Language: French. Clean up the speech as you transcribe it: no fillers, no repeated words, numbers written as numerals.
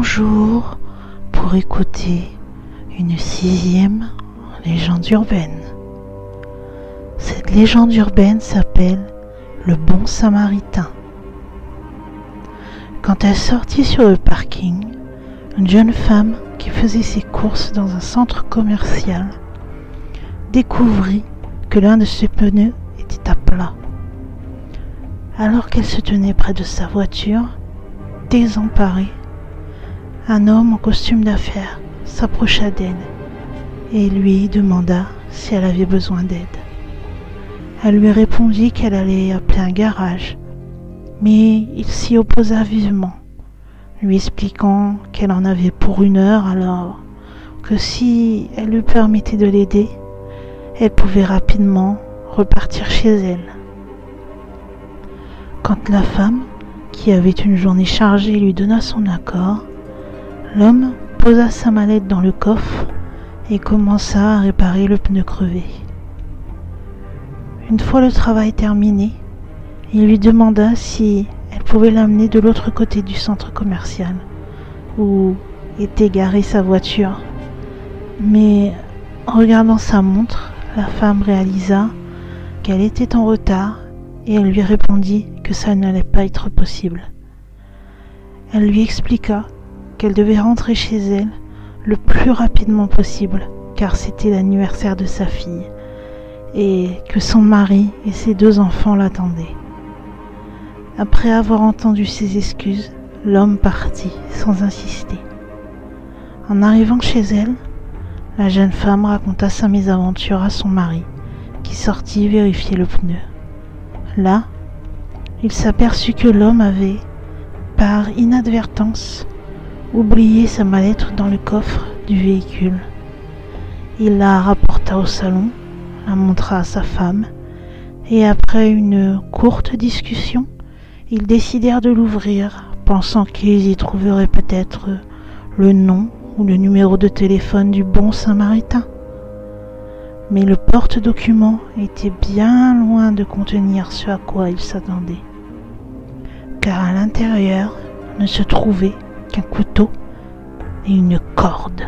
Bonjour pour écouter une 6e légende urbaine. Cette légende urbaine s'appelle le Bon Samaritain. Quand elle sortit sur le parking, une jeune femme qui faisait ses courses dans un centre commercial découvrit que l'un de ses pneus était à plat. Alors qu'elle se tenait près de sa voiture, désemparée, un homme en costume d'affaires s'approcha d'elle et lui demanda si elle avait besoin d'aide. Elle lui répondit qu'elle allait appeler un garage, mais il s'y opposa vivement, lui expliquant qu'elle en avait pour 1 heure, alors que si elle lui permettait de l'aider, elle pouvait rapidement repartir chez elle. Quand la femme, qui avait une journée chargée, lui donna son accord, l'homme posa sa mallette dans le coffre et commença à réparer le pneu crevé. Une fois le travail terminé, il lui demanda si elle pouvait l'amener de l'autre côté du centre commercial, où était garée sa voiture. Mais en regardant sa montre, la femme réalisa qu'elle était en retard et elle lui répondit que ça n'allait pas être possible. Elle lui expliqua qu'elle devait rentrer chez elle le plus rapidement possible, car c'était l'anniversaire de sa fille, et que son mari et ses 2 enfants l'attendaient. Après avoir entendu ses excuses, l'homme partit sans insister. En arrivant chez elle, la jeune femme raconta sa mésaventure à son mari, qui sortit vérifier le pneu. Là, il s'aperçut que l'homme avait, par inadvertance, oublié sa mallette dans le coffre du véhicule. Il la rapporta au salon, la montra à sa femme, et après une courte discussion, ils décidèrent de l'ouvrir, pensant qu'ils y trouveraient peut-être le nom ou le numéro de téléphone du Bon Samaritain. Mais le porte-document était bien loin de contenir ce à quoi ils s'attendaient, car à l'intérieur ne se trouvait qu'un couteau et une corde.